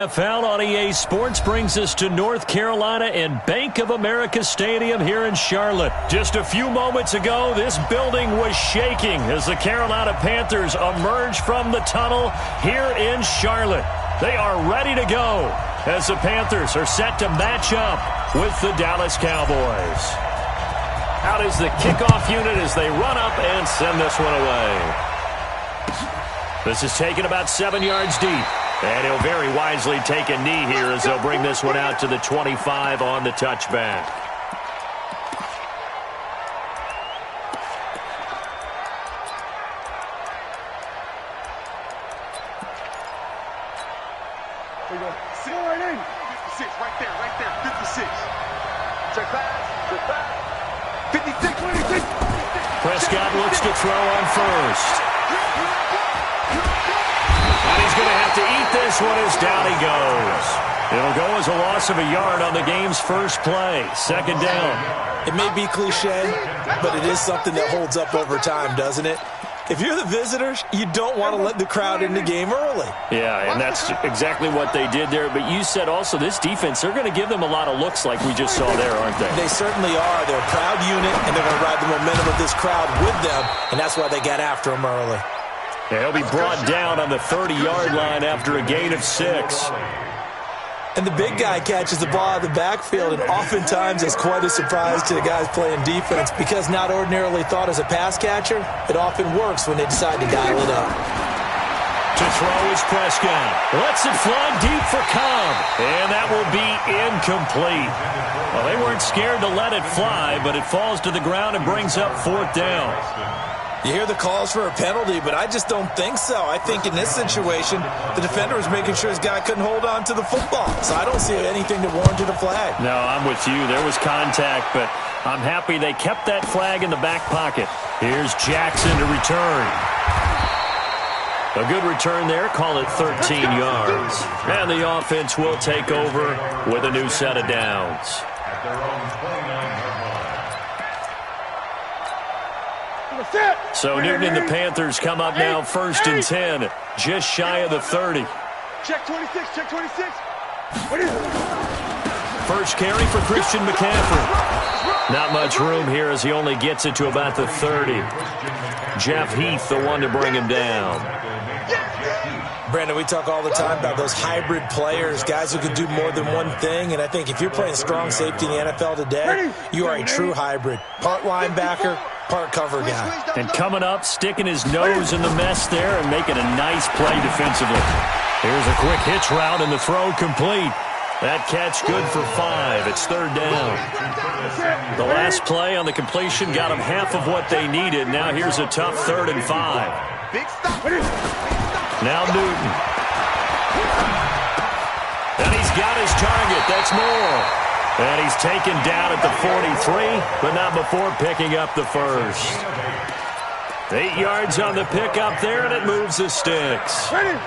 NFL on EA Sports brings us to North Carolina and Bank of America Stadium here in Charlotte. Just a few moments ago, this building was shaking as the Carolina Panthers emerged from the tunnel here in Charlotte. They are ready to go as the Panthers are set to match up with the Dallas Cowboys. Out is the kickoff unit as they run up and send this one away. This is taken about 7 yards deep. And he'll very wisely take a knee here as they'll bring this one out to the 25 on the touchback. There you go. Sit right in. 56, right there, 56. Check pass. 56, 26. Prescott looks to throw on first. And he's going to have to eat this one as down he goes. It'll go as a loss of a yard on the game's first play. Second down. It may be cliche, but it is something that holds up over time, doesn't it? If you're the visitors, you don't want to let the crowd in the game early. Yeah, and that's exactly what they did there. But you said also this defense, they're going to give them a lot of looks like we just saw there, aren't they? They certainly are. They're a proud unit, and they're going to ride the momentum of this crowd with them, and that's why they got after them early. Yeah, he'll be brought down on the 30-yard line after a gain of 6. And the big guy catches the ball out of the backfield, and oftentimes it's quite a surprise to the guys playing defense because not ordinarily thought as a pass catcher, it often works when they decide to dial it up. To throw is Prescott. Lets it fly deep for Cobb, and that will be incomplete. Well, they weren't scared to let it fly, but it falls to the ground and brings up 4th down. You hear the calls for a penalty, but I just don't think so. I think in this situation, the defender was making sure his guy couldn't hold on to the football. So I don't see anything that warranted a flag. No, I'm with you. There was contact, but I'm happy they kept that flag in the back pocket. Here's Jackson to return. A good return there. Call it 13 yards. And the offense will take over with a new set of downs. So Newton and the Panthers come up now 1st and 10, just shy of the 30. Check 26, check 26. First carry for Christian McCaffrey. Not much room here as he only gets it to about the 30. Jeff Heath, the one to bring him down. Brandon, we talk all the time about those hybrid players, guys who can do more than one thing, and I think if you're playing strong safety in the NFL today, you are a true hybrid. Part linebacker, part cover guy. And coming up, sticking his nose in the mess there and making a nice play defensively. Here's a quick hitch route and the throw complete. That catch good for 5. It's 3rd down. The last play on the completion got them half of what they needed. Now here's a tough 3rd and 5. Big stop. Now Newton. And he's got his target. That's Moore. And he's taken down at the 43, but not before picking up the first. 8 yards on the pickup there, and it moves the sticks. Ready.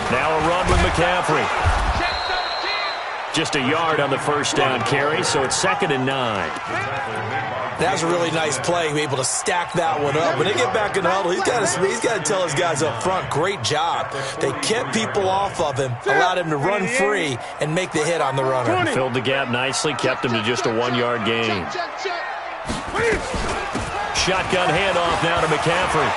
Now a run with McCaffrey. Just a yard on the first down carry, so it's 2nd and 9. That was a really nice play, able to stack that one up. When they get back in the huddle, he's got to tell his guys up front, great job. They kept people off of him, allowed him to run free, and make the hit on the runner. Filled the gap nicely, kept him to just a 1-yard gain. Shotgun handoff now to McCaffrey.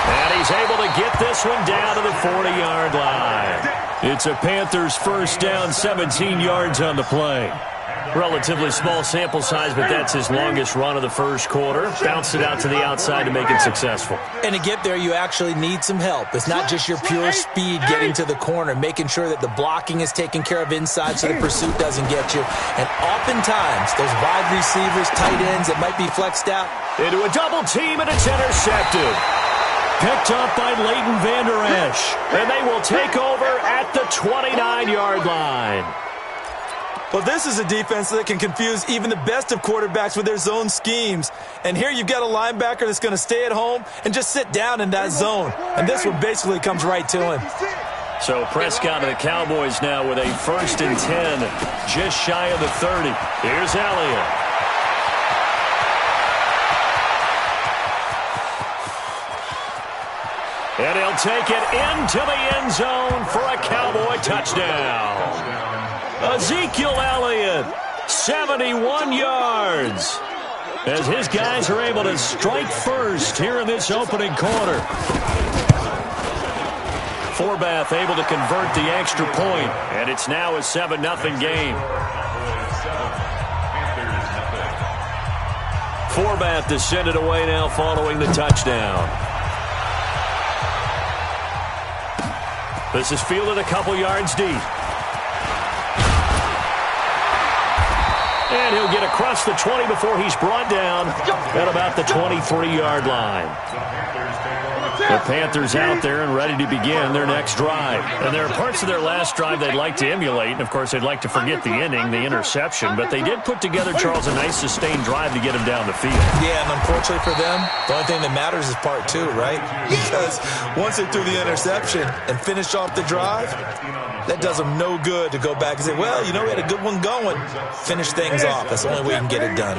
And he's able to get this one down to the 40-yard line. It's a Panthers first down, 17 yards on the play. Relatively small sample size, but that's his longest run of the first quarter. Bounced it out to the outside to make it successful. And to get there, you actually need some help. It's not just your pure speed getting to the corner, making sure that the blocking is taken care of inside so the pursuit doesn't get you. And oftentimes, those wide receivers, tight ends that might be flexed out. Into a double team, and it's intercepted. Picked up by Leighton Vander Esch. And they will take over at the 29-yard line. Well, this is a defense that can confuse even the best of quarterbacks with their zone schemes. And here you've got a linebacker that's going to stay at home and just sit down in that zone. And this one basically comes right to him. So Prescott of the Cowboys now with a 1st and 10, just shy of the 30. Here's Elliott. And he'll take it into the end zone for a Cowboy touchdown. Ezekiel Elliott, 71 yards. As his guys are able to strike first here in this opening quarter. Forbath able to convert the extra point, and it's now a 7-0 game. Forbath to send it away now following the touchdown. This is fielded a couple yards deep. And he'll get across the 20 before he's brought down at about the 23-yard line. The Panthers out there and ready to begin their next drive. And there are parts of their last drive they'd like to emulate. And, of course, they'd like to forget the inning, the interception. But they did put together, Charles, a nice sustained drive to get him down the field. Yeah, and unfortunately for them, the only thing that matters is part two, right? Because once they threw the interception and finished off the drive, that does them no good to go back and say, well, you know, we had a good one going. Finish things off. That's the only way you can get it done.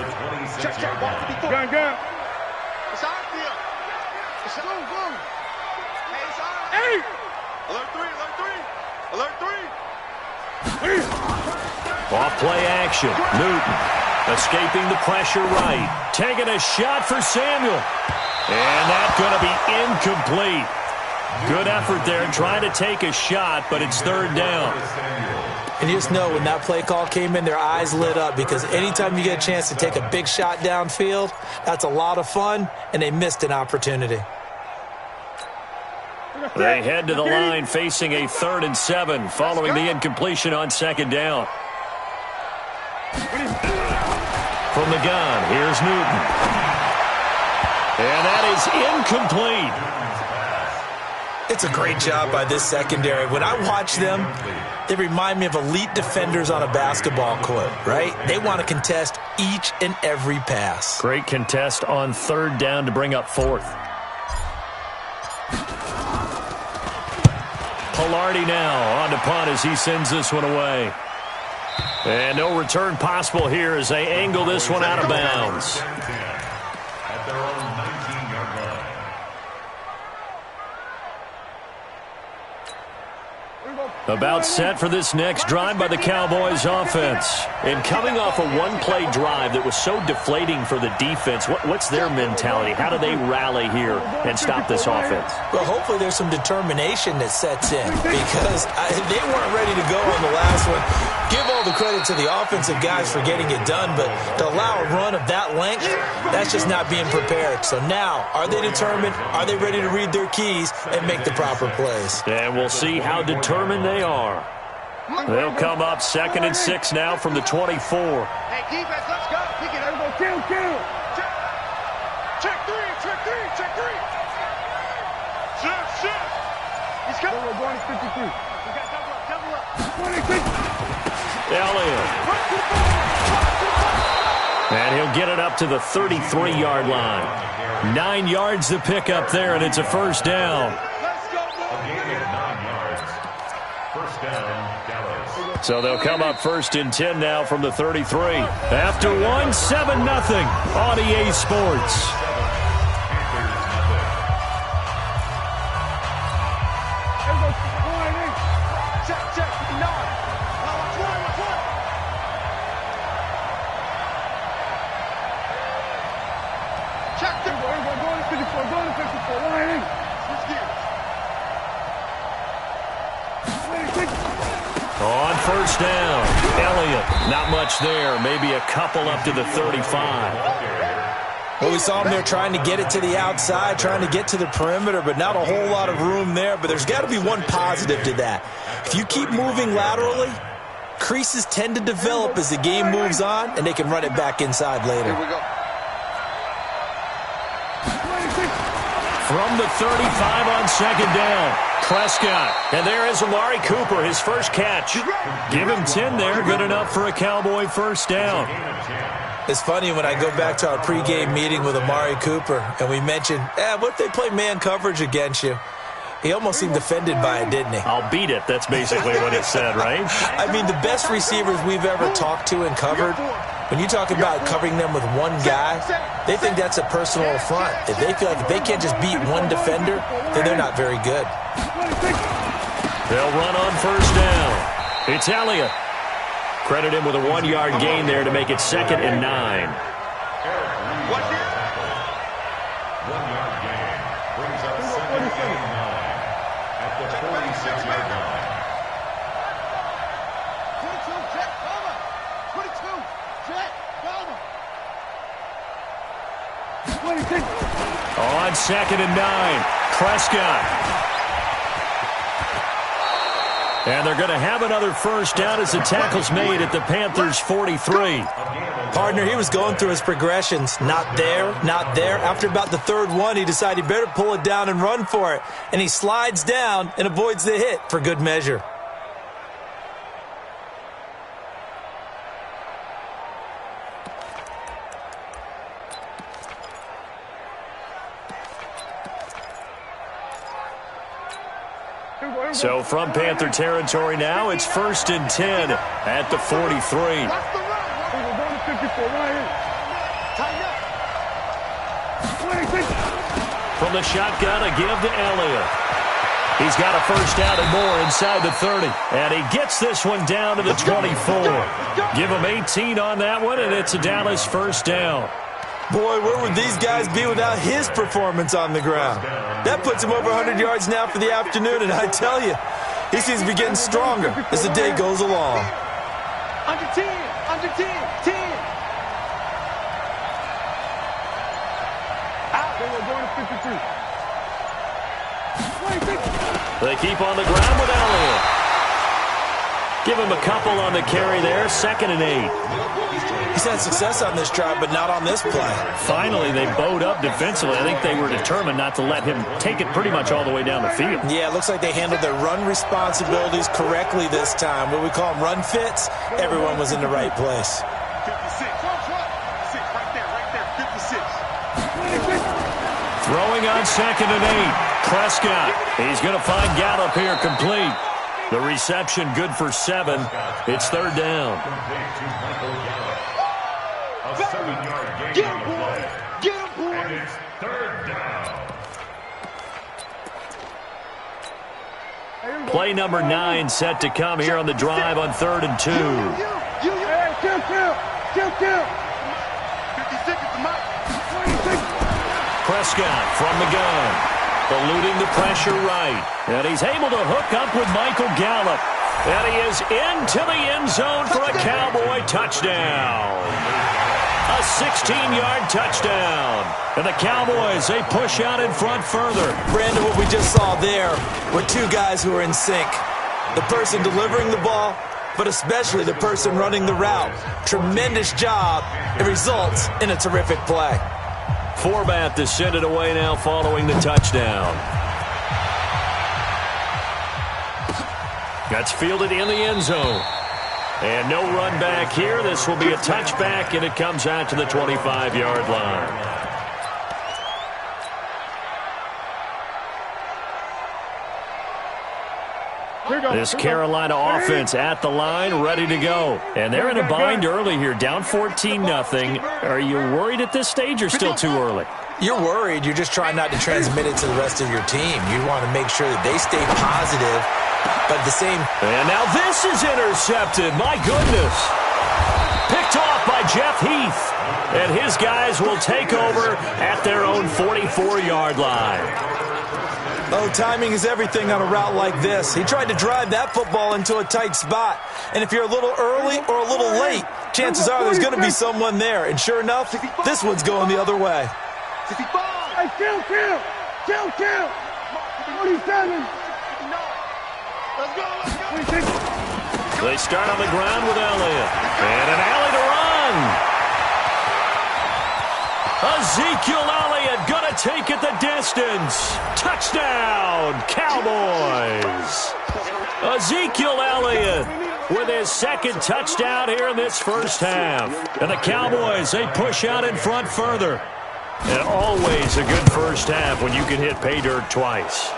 Go. Hey! Alert 3, alert 3, alert 3. Off play action. Newton escaping the pressure right. Taking a shot for Samuel. And that's going to be incomplete. Good effort there trying to take a shot, but it's third down. And you just know when that play call came in, their eyes lit up because anytime you get a chance to take a big shot downfield, that's a lot of fun, and they missed an opportunity. They head to the line facing a 3rd and 7 following the incompletion on second down. From the gun, here's Newton. And that is incomplete. It's a great job by this secondary. When I watch them, they remind me of elite defenders on a basketball court, right? They want to contest each and every pass. Great contest on third down to bring up fourth. Pilardi now on to punt as he sends this one away. And no return possible here as they angle this one out of bounds. About set for this next drive by the Cowboys offense. And coming off a one-play drive that was so deflating for the defense, what's their mentality? How do they rally here and stop this offense? Well, hopefully there's some determination that sets in because they weren't ready to go on the last one. Give all the credit to the offensive guys for getting it done, but to allow a run of that length, that's just not being prepared. So now, are they determined? Are they ready to read their keys and make the proper plays? And we'll see how determined they are. They'll come up 2nd and 6 now from the 24. Hey, defense, let's go. Kick it. Everybody, kill. Check 3. Shift. He's coming. We're going to 53. We got double up. Elliott. And he'll get it up to the 33-yard line. 9 yards to pick up there, and it's a first down. So they'll come up 1st and 10 now from the 33. After one, 7-0 on EA Sports. On first down, Elliott, not much there, maybe a couple up to the 35. Well, we saw him there trying to get it to the outside, trying to get to the perimeter, but not a whole lot of room there. But there's got to be one positive to that. If you keep moving laterally, creases tend to develop as the game moves on, and they can run it back inside later. Here we go. From the 35 on second down, Prescott. And there is Amari Cooper, his first catch. Give him 10 there, good enough for a Cowboy first down. It's funny when I go back to our pregame meeting with Amari Cooper, and we mentioned, what if they play man coverage against you? He almost seemed offended by it, didn't he? I'll beat it. That's basically what he said, right? I mean, the best receivers we've ever talked to and covered, when you talk about covering them with one guy, they think that's a personal affront. If they feel like if they can't just beat one defender, then they're not very good. They'll run on first down. It's Elliott. Credit him with a 1-yard gain there to make it 2nd and 9. 1-yard gain brings up 2nd and 9 at the 46-yard line. 22, jet, cover. 22, jet, cover. 26. On 2nd and 9, Prescott. And they're going to have another first down as the tackle's made at the Panthers' 43. Partner, he was going through his progressions. Not there, not there. After about the third one, he decided he better pull it down and run for it. And he slides down and avoids the hit for good measure. So from Panther territory now, it's 1st and 10 at the 43. From the shotgun, a give to Elliott. He's got a first down and more inside the 30. And he gets this one down to the 24. Give him 18 on that one, and it's a Dallas first down. Boy, where would these guys be without his performance on the ground? That puts him over 100 yards now for the afternoon, and I tell you, he seems to be getting stronger as the day goes along. Under 10, under 10, 10. Out. They were going to 52. 26. They keep on the ground with Elliott. Give him a couple on the carry there, 2nd and 8. He's had success on this drive, but not on this play. Finally, they bowed up defensively. I think they were determined not to let him take it pretty much all the way down the field. Yeah, it looks like they handled their run responsibilities correctly this time. What we call them run fits, everyone was in the right place. 56. 56, right there, 56. Throwing on 2nd and 8. Prescott. He's going to find Gallup here complete. The reception good for 7. It's 3rd down. A 7-yard gain on the play. Get him, boy. And it's 3rd down. Play number 9 set to come here on the drive on 3rd and 2. Hey, kill. 56 is the mark. 26. Prescott from the gun. Eluding the pressure right. And he's able to hook up with Michael Gallup. And he is into the end zone for a Cowboy touchdown. A 16-yard touchdown. And the Cowboys, they push out in front further. Brandon, what we just saw there were two guys who are in sync. The person delivering the ball, but especially the person running the route. Tremendous job. It results in a terrific play. Forbath to send it away now following the touchdown. That's fielded in the end zone. And no run back here. This will be a touchback, and it comes out to the 25-yard line. This Carolina offense at the line, ready to go. And they're in a bind early here, down 14-0. Are you worried at this stage or still too early? You're worried. You're just trying not to transmit it to the rest of your team. You want to make sure that they stay positive, but at the same... And now this is intercepted. My goodness. Picked off by Jeff Heath. And his guys will take over at their own 44-yard line. Oh, timing is everything on a route like this. He tried to drive that football into a tight spot. And if you're a little early or a little late, chances are there's going to be someone there. And sure enough, this one's going the other way. 65. Hey, kill. 47. Let's go. 26. They start on the ground with Elliott. And an alley to run. Ezekiel Elliott going to take it the distance. Touchdown, Cowboys. Ezekiel Elliott with his second touchdown here in this first half. And the Cowboys, they push out in front further. And always a good first half when you can hit pay dirt twice.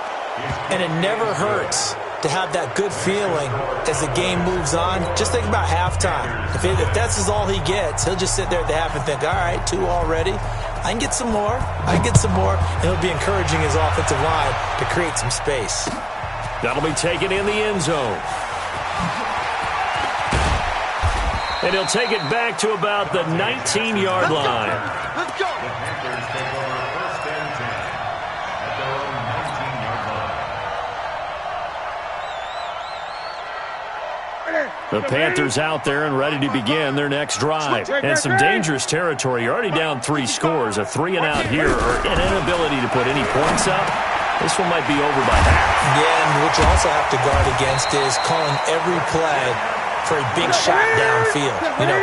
And it never hurts to have that good feeling as the game moves on. Just think about halftime. If that's all he gets, he'll just sit there at the half and think, all right, 2 already. I can get some more. And he'll be encouraging his offensive line to create some space. That'll be taken in the end zone. And he'll take it back to about the 19-yard line. Let's go. The Panthers out there and ready to begin their next drive. And some dangerous territory. You're already down 3 scores. A 3-and-out here or an inability to put any points up. This one might be over by half. Yeah, and what you also have to guard against is calling every play for a big shot downfield.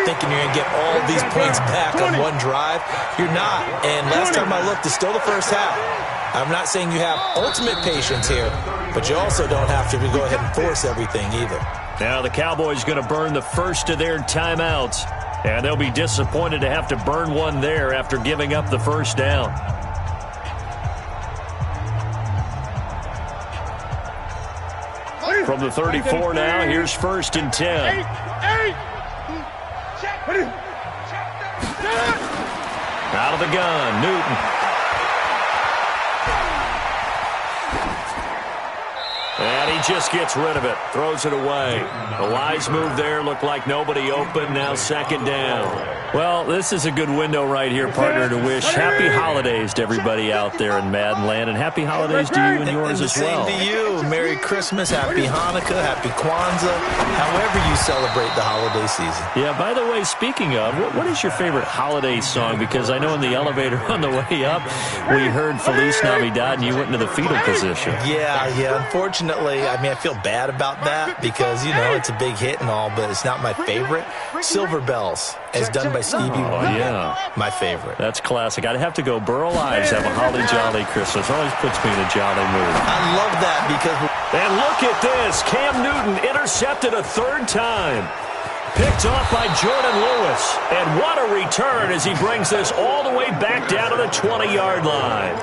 Thinking you're going to get all these points back on one drive. You're not. And last time I looked, it's still the first half. I'm not saying you have ultimate patience here, but you also don't have to go ahead and force everything either. Now the Cowboys going to burn the first of their timeouts. And they'll be disappointed to have to burn one there after giving up the first down. From the 34 now, here's 1st and 10. Out of the gun, Newton. And he just gets rid of it, throws it away. A wise move there, looked like nobody open, now 2nd down. Well, this is a good window right here, partner, to wish happy holidays to everybody out there in Madden Land, and happy holidays to you and yours as well. Same to you. Merry Christmas, happy Hanukkah, happy Kwanzaa, however you celebrate the holiday season. Yeah, by the way, speaking of, what is your favorite holiday song? Because I know in the elevator on the way up, we heard Feliz Navidad, and you went into the fetal position. Yeah, unfortunately, I feel bad about that because, it's a big hit and all, but it's not my favorite. Silver Bells, as done by Stevie Wonder. Yeah. My favorite. That's classic. I'd have to go Burl Ives, have a holly jolly Christmas. Always puts me in a jolly mood. I love that because... And look at this. Cam Newton intercepted a 3rd time. Picked off by Jordan Lewis. And what a return as he brings this all the way back down to the 20-yard line.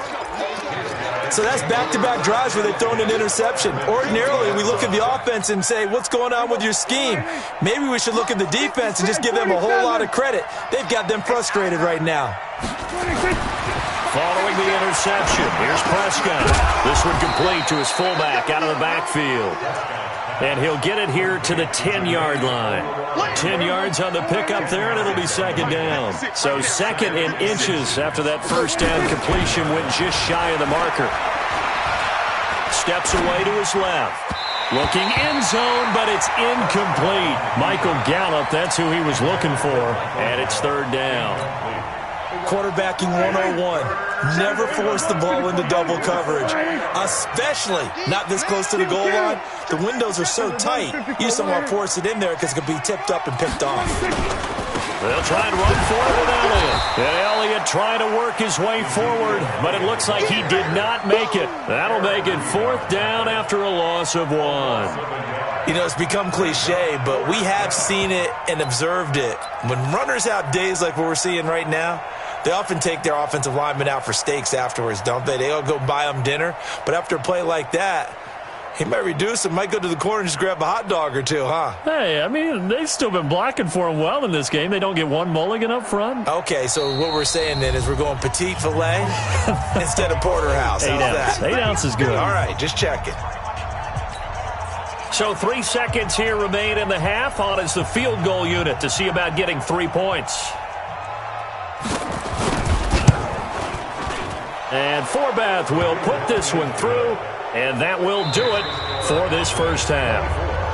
So that's back-to-back drives where they've thrown an interception. Ordinarily, we look at the offense and say, what's going on with your scheme? Maybe we should look at the defense and just give them a whole lot of credit. They've got them frustrated right now. Following the interception, here's Prescott. This one complete to his fullback out of the backfield. And he'll get it here to the 10-yard line. 10 yards on the pickup there, and it'll be 2nd down. So 2nd in inches after that first down completion went just shy of the marker. Steps away to his left. Looking end zone, but it's incomplete. Michael Gallup, that's who he was looking for. And it's 3rd down. Quarterbacking 101. Never force the ball into double coverage, especially not this close to the goal line. The windows are so tight, you just don't want to force it in there because it could be tipped up and picked off. They'll try and run for it with Elliott. And Elliott trying to work his way forward, but it looks like he did not make it. That'll make it 4th down after a loss of 1. It's become cliche, but we have seen it and observed it. When runners have days like what we're seeing right now, they often take their offensive linemen out for steaks afterwards, don't they? They all go buy them dinner. But after a play like that, he might reduce it, might go to the corner and just grab a hot dog or two, huh? Hey, they've still been blocking for him well in this game. They don't get one mulligan up front. Okay, so what we're saying then is we're going petite filet instead of porterhouse. 8 ounce. 8 ounce is good. All right, just checking. So 3 seconds here remain in the half. On is the field goal unit to see about getting 3 points. And Forbath will put this one through, and that will do it for this first half.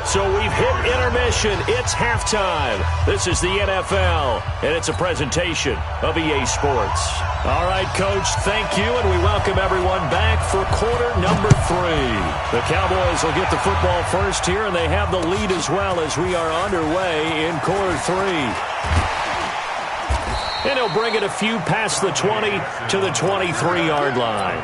So we've hit intermission. It's halftime. This is the NFL, and it's a presentation of EA Sports. All right, Coach, thank you, and we welcome everyone back for quarter number 3. The Cowboys will get the football first here, and they have the lead as well as we are underway in quarter 3. And he'll bring it a few past the 20 to the 23-yard line.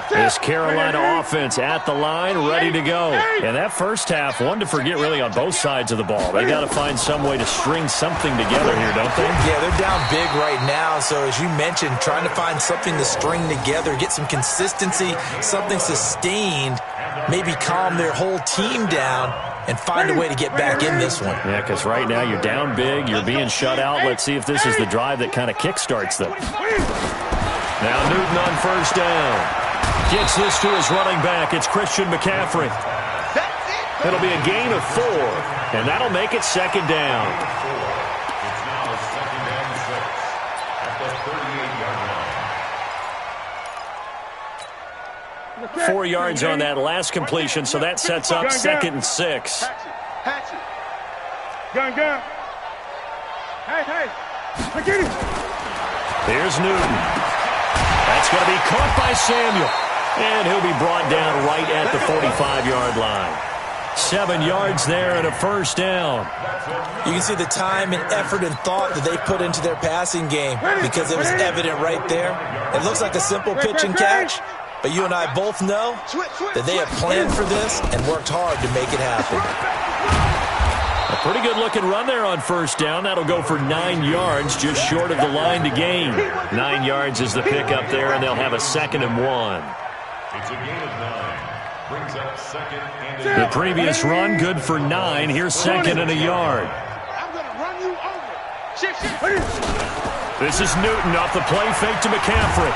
This Carolina offense at the line, ready to go. And that first half, one to forget really on both sides of the ball. They got to find some way to string something together here, don't they? Yeah, they're down big right now. So as you mentioned, trying to find something to string together, get some consistency, something sustained, maybe calm their whole team down and find a way to get back in this one. Yeah, because right now you're down big, you're being shut out. Let's see if this is the drive that kind of kickstarts them. Now Newton on first down. Gets this to his running back. It's Christian McCaffrey. It'll be a gain of 4, and that'll make it second down. It's now second and 6 at the 38-yard line. 4 yards on that last completion, so that sets up second and 6. Hatch it. Gun. Hey. Get it. Here's Newton. That's going to be caught by Samuel. And he'll be brought down right at the 45-yard line. 7 yards there and a first down. You can see the time and effort and thought that they put into their passing game because it was evident right there. It looks like a simple pitch and catch, but you and I both know that they have planned for this and worked hard to make it happen. A pretty good-looking run there on first down. That'll go for 9 yards, just short of the line to gain. 9 yards is the pickup there, and they'll have a second and 1. It's a gain of 9. Brings up second and The previous run, good for 9. Here's second and a yard. I'm going to run you over. This is Newton off the play fake to McCaffrey.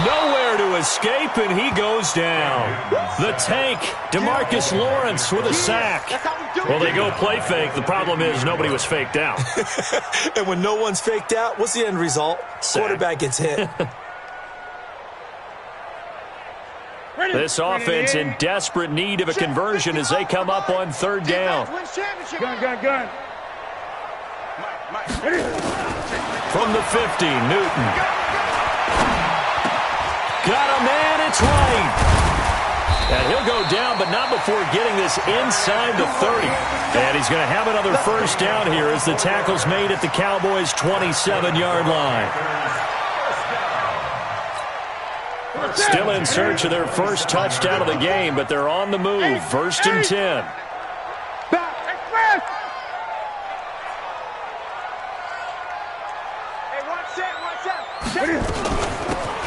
Nowhere to escape, and he goes down. The tank, DeMarcus Lawrence with a sack. Well, they go play fake. The problem is nobody was faked out. And when no one's faked out, what's the end result? Sack. Quarterback gets hit. This offense in desperate need of a conversion as they come up on third down. Gun. From the 50, Newton. Got a man, it's right. And he'll go down, but not before getting this inside the 30. And he's going to have another first down here as the tackle's made at the Cowboys' 27-yard line. Still in search of their first touchdown of the game, but they're on the move. First and 10.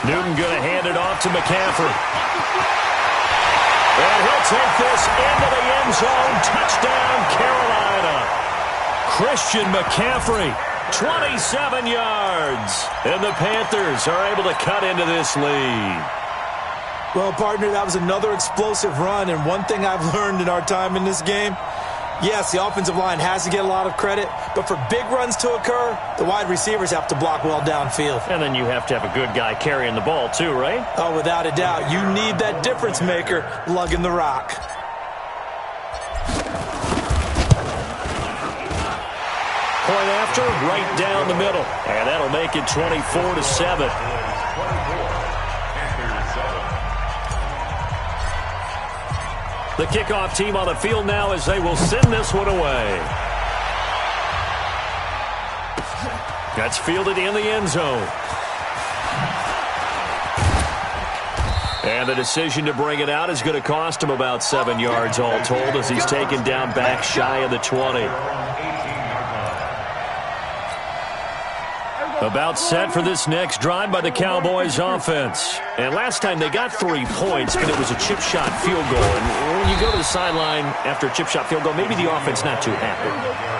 Newton going to hand it off to McCaffrey. And he'll take this into the end zone. Touchdown, Carolina. Christian McCaffrey, 27 yards. And the Panthers are able to cut into this lead. Well, partner, that was another explosive run, and one thing I've learned in our time in this game, yes, the offensive line has to get a lot of credit, but for big runs to occur, the wide receivers have to block well downfield. And then you have to have a good guy carrying the ball too, right? Oh, without a doubt. You need that difference maker lugging the rock. Point after, right down the middle. And that'll make it 24-7. The kickoff team on the field now as they will send this one away. That's fielded in the end zone. And the decision to bring it out is going to cost him about 7 yards all told as he's taken down back shy of the 20. About set for this next drive by the Cowboys offense. And last time they got 3 points, but it was a chip shot field goal. And when you go to the sideline after a chip shot field goal, maybe the offense not too happy.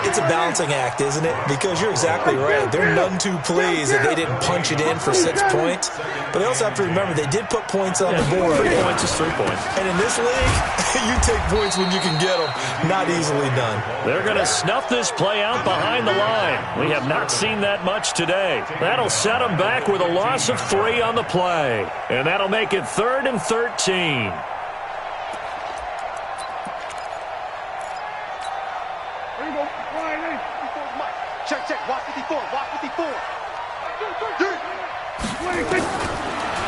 It's a balancing act, isn't it? Because you're exactly right. They're none too pleased that they didn't punch it in for 6 points. But they also have to remember they did put points on the board. 3 points is 3 points. And in this league, you take points when you can get them. Not easily done. They're going to snuff this play out behind the line. We have not seen that much today. That'll set them back with a loss of 3 on the play. And that'll make it 3rd and 13. Check. Watch 54.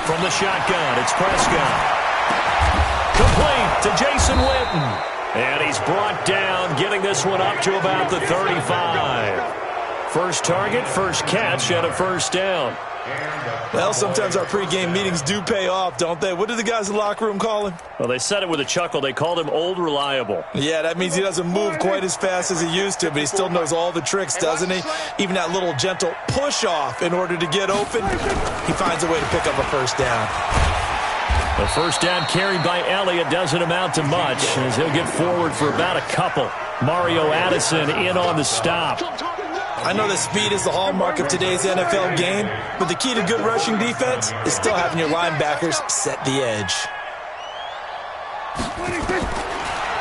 From the shotgun, it's Prescott. Complete to Jason Witten. And he's brought down, getting this one up to about the 35. First target, first catch, and a first down. Well, sometimes our pregame meetings do pay off, don't they? What do the guys in the locker room call him? Well, they said it with a chuckle. They called him Old Reliable. Yeah, that means he doesn't move quite as fast as he used to, but he still knows all the tricks, doesn't he? Even that little gentle push-off in order to get open, he finds a way to pick up a first down. The first down carried by Elliott doesn't amount to much, as he'll get forward for about a couple. Mario Addison in on the stop. I know that speed is the hallmark of today's NFL game, but the key to good rushing defense is still having your linebackers set the edge.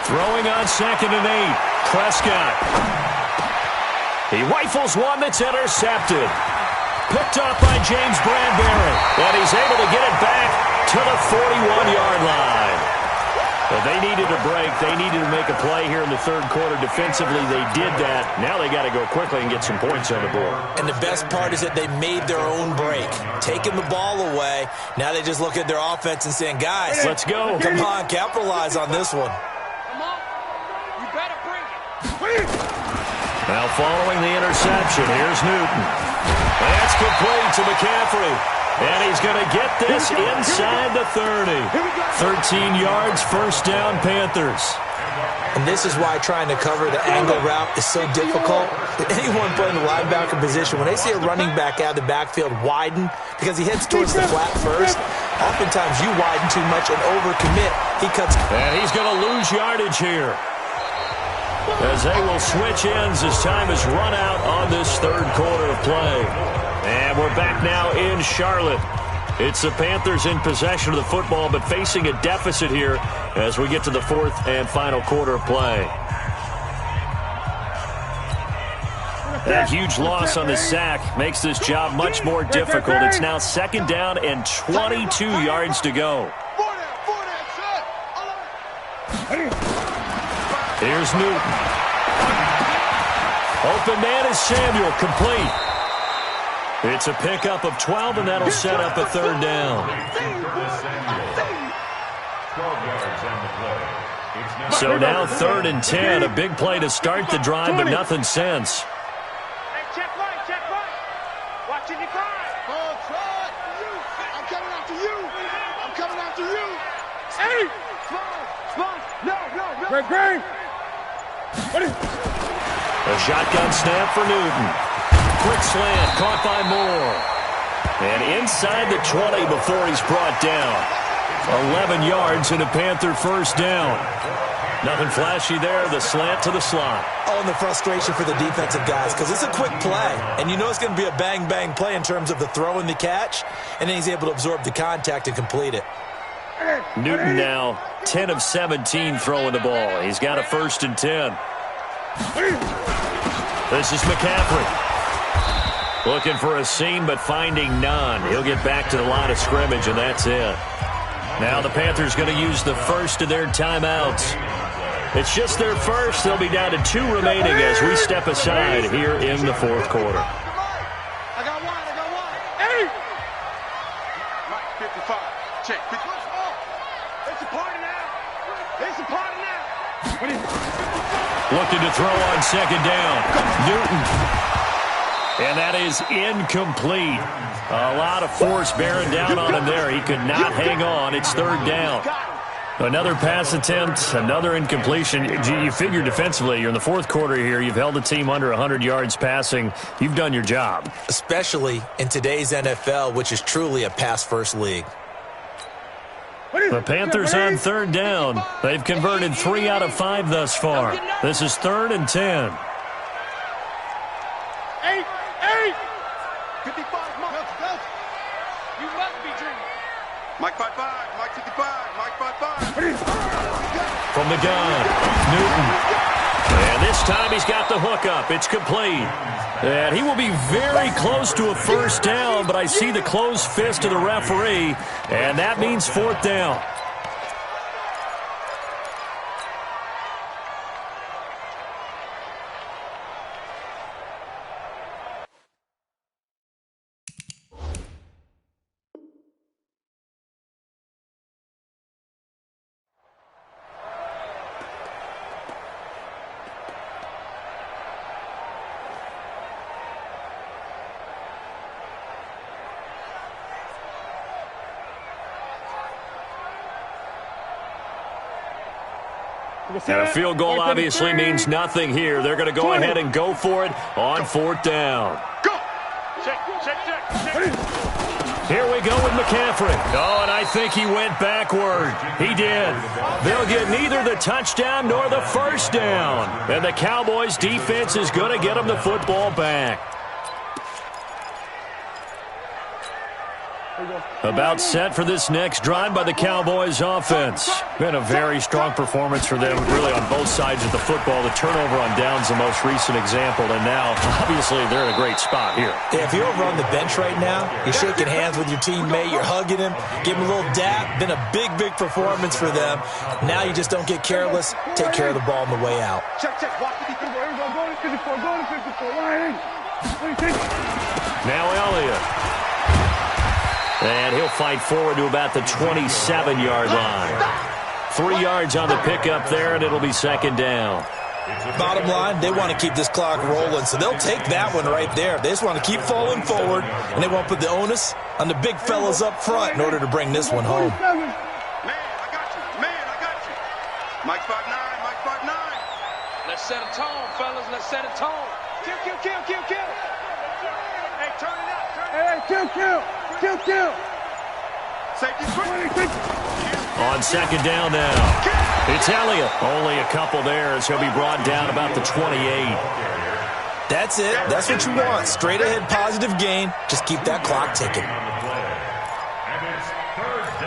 Throwing on 2nd and 8. Prescott. He rifles one that's intercepted. Picked off by James Bradbury. And he's able to get it back to the 41-yard line. But they needed a break. They needed to make a play here in the third quarter. Defensively, they did that. Now they got to go quickly and get some points on the board. And the best part is that they made their own break. Taking the ball away. Now they just look at their offense and saying, guys, let's go. Come on, capitalize on this one. Come on. You better bring it. Now following the interception, here's Newton. That's complete to McCaffrey. And he's going to get this inside the 30. 13 yards, first down, Panthers. And this is why trying to cover the angle route is so difficult. Anyone playing the linebacker position, when they see a running back out of the backfield widen, because he heads towards the flat first, oftentimes you widen too much and overcommit. He cuts. And he's going to lose yardage here, as they will switch ends as time has run out on this third quarter of play. And we're back now in Charlotte. It's the Panthers in possession of the football, but facing a deficit here as we get to the fourth and final quarter of play. That huge loss on the sack makes this job much more difficult. It's now 2nd down and 22 yards to go. Here's Newton. Open man is Samuel, complete. It's a pickup of 12, and that'll set up a third down. So now 3rd and 10. A big play to start the drive, but nothing since. Hey, check right. Watching your guard. I'm coming after you. Hey! Spawn. No. Greg. A shotgun snap for Newton. Quick slant, caught by Moore. And inside the 20 before he's brought down. 11 yards and a Panther first down. Nothing flashy there, the slant to the slot. Oh, and the frustration for the defensive guys, because it's a quick play. And you know it's going to be a bang-bang play in terms of the throw and the catch. And then he's able to absorb the contact and complete it. Newton now 10 of 17 throwing the ball. He's got a 1st and 10. This is McCaffrey. Looking for a seam, but finding none. He'll get back to the line of scrimmage, and that's it. Now the Panthers going to use the first of their timeouts. It's just their first. They'll be down to 2 remaining as we step aside here in the fourth quarter. I got one. Hey! Mike, 55. Check. 50. It's a party now. Looking to throw on 2nd down. Newton. And that is incomplete. A lot of force bearing down on him there. He could not hang on. It's 3rd down. Another pass attempt, another incompletion. You figure defensively, you're in the fourth quarter here. You've held the team under 100 yards passing. You've done your job. Especially in today's NFL, which is truly a pass-first league. The Panthers on 3rd down. They've converted 3 out of 5 thus far. This is 3rd and 10. 55, Mike. You must be dreaming. Mike 55. Mike 55. Mike 55. From the gun, Newton. And this time he's got the hookup. It's complete. And he will be very close to a first down, but I see the closed fist of the referee, and that means 4th down. And a field goal obviously means nothing here. They're going to go ahead and go for it on 4th down. Go. Check. Here we go with McCaffrey. Oh, and I think he went backward. He did. They'll get neither the touchdown nor the first down. And the Cowboys' defense is going to get them the football back. About set for this next drive by the Cowboys offense. Been a very strong performance for them, really on both sides of the football. The turnover on downs the most recent example, and now, obviously, they're in a great spot here. Yeah, if you're over on the bench right now, you're shaking hands with your teammate, you're hugging him, give him a little dap. Been a big, big performance for them. Now you just don't get careless. Take care of the ball on the way out. Check. Watch the defense. Go to 54. Line in. Now Elliott. And he'll fight forward to about the 27-yard line. 3 yards on the pickup there, and it'll be 2nd down. Bottom line, they want to keep this clock rolling, so they'll take that one right there. They just want to keep falling forward, and they won't put the onus on the big fellas up front in order to bring this one home. Man, I got you. Mike 5'9". Let's set a tone, fellas. Let's set a tone. Kill. Hey, turn it up. Hey, kill. Safety quick. On 2nd down now. It's Elliott. Only a couple there as he'll be brought down about the 28. That's it. That's what you want. Straight ahead positive gain. Just keep that clock ticking. And it's 3rd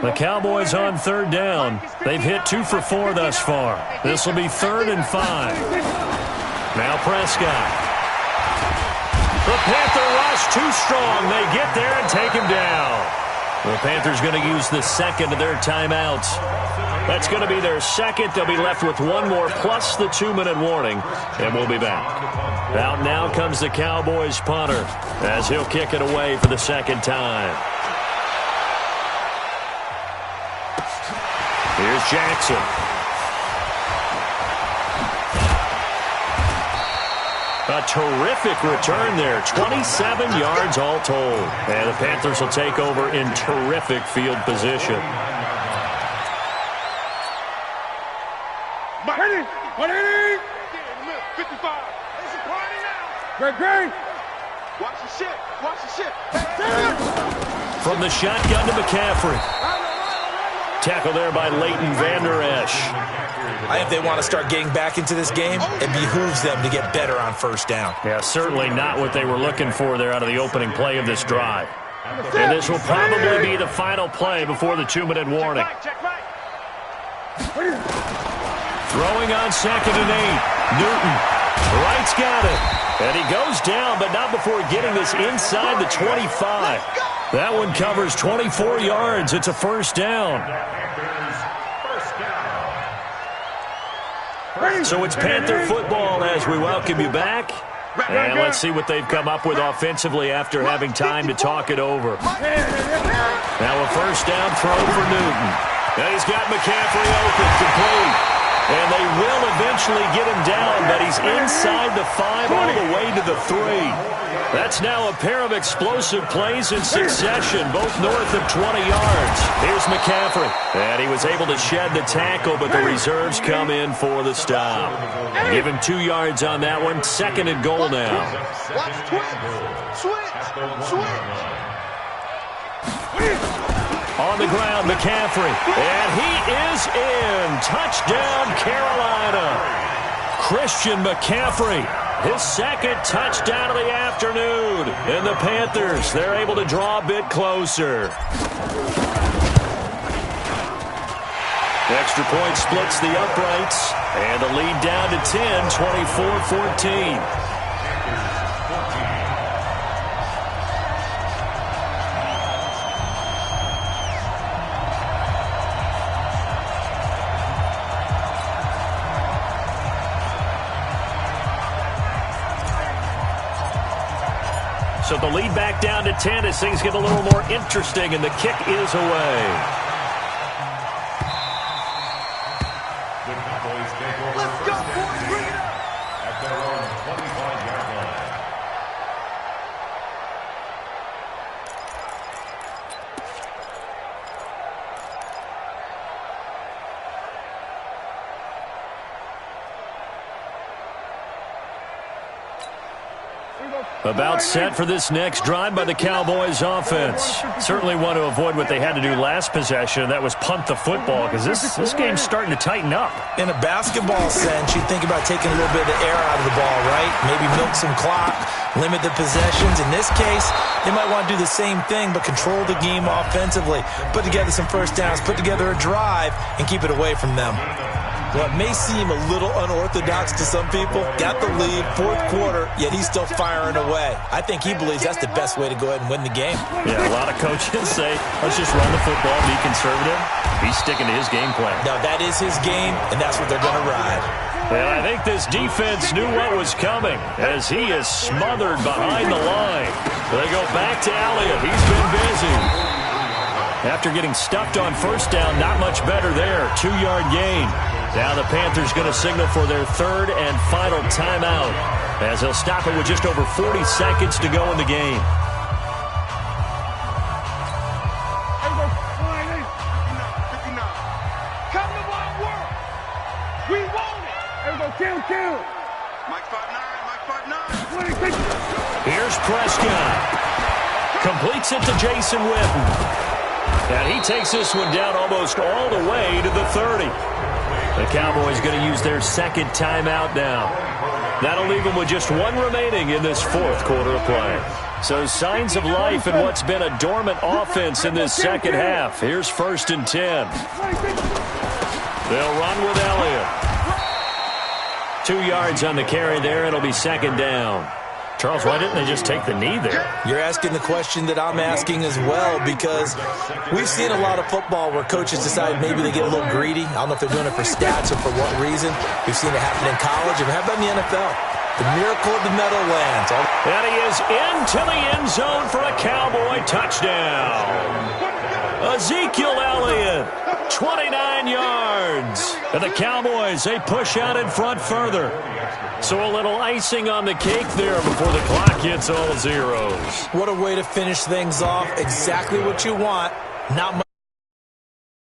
down. The Cowboys on 3rd down. They've hit 2 for 4 thus far. This will be 3rd and 5. Now Prescott. The Panther rush too strong. They get there and take him down. The Panthers going to use the second of their timeouts. That's going to be their second. They'll be left with one more plus the 2-minute warning, and we'll be back. Out now comes the Cowboys punter as he'll kick it away for the second time. Here's Jackson. A terrific return there. 27 yards all told. And the Panthers will take over in terrific field position. 180. 55. It's a party now. Great. Watch the shit. From the shotgun to McCaffrey. Tackle there by Leighton Vander Esch. I think they want to start getting back into this game. It behooves them to get better on 1st down. Yeah, certainly not what they were looking for there out of the opening play of this drive. And this will probably be the final play before the 2-minute warning. Throwing on 2nd and 8. Newton. Wright's got it. And he goes down, but not before getting this inside the 25. That one covers 24 yards. It's a 1st down. So it's Panther football as we welcome you back. And let's see what they've come up with offensively after having time to talk it over. Now a 1st down throw for Newton. And he's got McCaffrey open, complete. And they will eventually get him down, but he's inside the 5 all the way to the 3. That's now a pair of explosive plays in succession, both north of 20 yards. Here's McCaffrey. And he was able to shed the tackle, but the reserves come in for the stop. Give him 2 yards on that one. 2nd and goal now. Switch. On the ground, McCaffrey. And he is in. Touchdown, Carolina. Christian McCaffrey. His 2nd touchdown of the afternoon. And the Panthers, they're able to draw a bit closer. Extra point splits the uprights. And the lead down to 10, 24-14. So the lead back down to 10 as things get a little more interesting, and the kick is away. The Cowboys take over. Let's go, boys. Bring it up. At their own 25-yard line. About set for this next drive by the Cowboys offense. Certainly want to avoid what they had to do last possession. That was punt the football, because this game's starting to tighten up. In a basketball sense, you think about taking a little bit of the air out of the ball, right? Maybe milk some clock, limit the possessions. In this case, they might want to do the same thing, but control the game offensively. Put together some first downs, put together a drive, and keep it away from them. Well, it may seem a little unorthodox to some people. Got the lead, fourth quarter, yet he's still firing away. I think he believes that's the best way to go ahead and win the game. Yeah, a lot of coaches say, let's just run the football, be conservative. He's sticking to his game plan. No, that is his game, and that's what they're going to ride. And I think this defense knew what was coming as he is smothered behind the line. They go back to Elliott. He's been busy. After getting stuffed on first down, not much better there. 2-yard gain. Now the Panthers going to signal for their third and final timeout as they'll stop it with just over 40 seconds to go in the game. Come to my work. We want it. Kill. Mike 5'9", Mike 5'9". Here's Prescott. Completes it to Jason Witten. And he takes this one down almost all the way to the 30. The Cowboys going to use their second timeout now. That'll leave them with just one remaining in this fourth quarter of play. So signs of life in what's been a dormant offense in this second half. Here's 1st and 10. They'll run with Elliott. 2 yards on the carry there. It'll be second down. Charles, why didn't they just take the knee there? You're asking the question that I'm asking as well, because we've seen a lot of football where coaches decide maybe they get a little greedy. I don't know if they're doing it for stats or for what reason. We've seen it happen in college, and how about in the NFL? The miracle of the Meadowlands. And he is into the end zone for a Cowboy touchdown. Ezekiel Elliott, 29 yards. And the Cowboys, they push out in front further. So a little icing on the cake there before the clock hits all zeros. What a way to finish things off. Exactly what you want. Not much.